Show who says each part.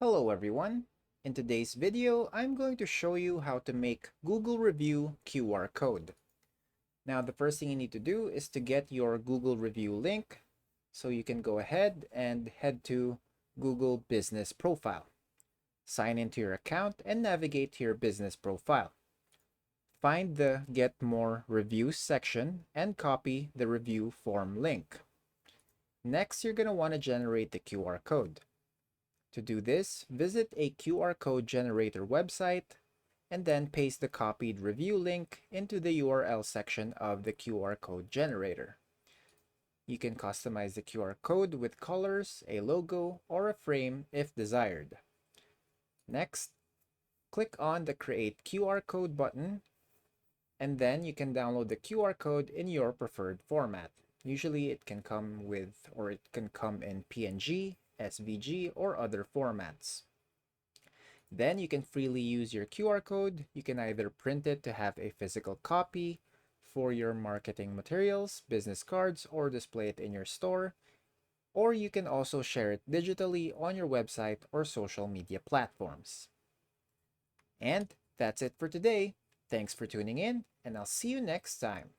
Speaker 1: Hello everyone. In today's video, I'm going to show you how to make Google Review QR code. Now, the first thing you need to do is to get your Google Review link. So you can go ahead and head to Google Business Profile. Sign into your account and navigate to your business profile. Find the Get More Reviews section and copy the review form link. Next, you're going to want to generate the QR code. To do this, visit a QR code generator website and then paste the copied review link into the URL section of the QR code generator. You can customize the QR code with colors, a logo, or a frame if desired. Next, click on the Create QR Code button, and then you can download the QR code in your preferred format. Usually it can come in PNG, SVG, or other formats. Then you can freely use your QR code. You can either print it to have a physical copy for your marketing materials, business cards, or display it in your store. Or you can also share it digitally on your website or social media platforms. And that's it for today. Thanks for tuning in, and I'll see you next time.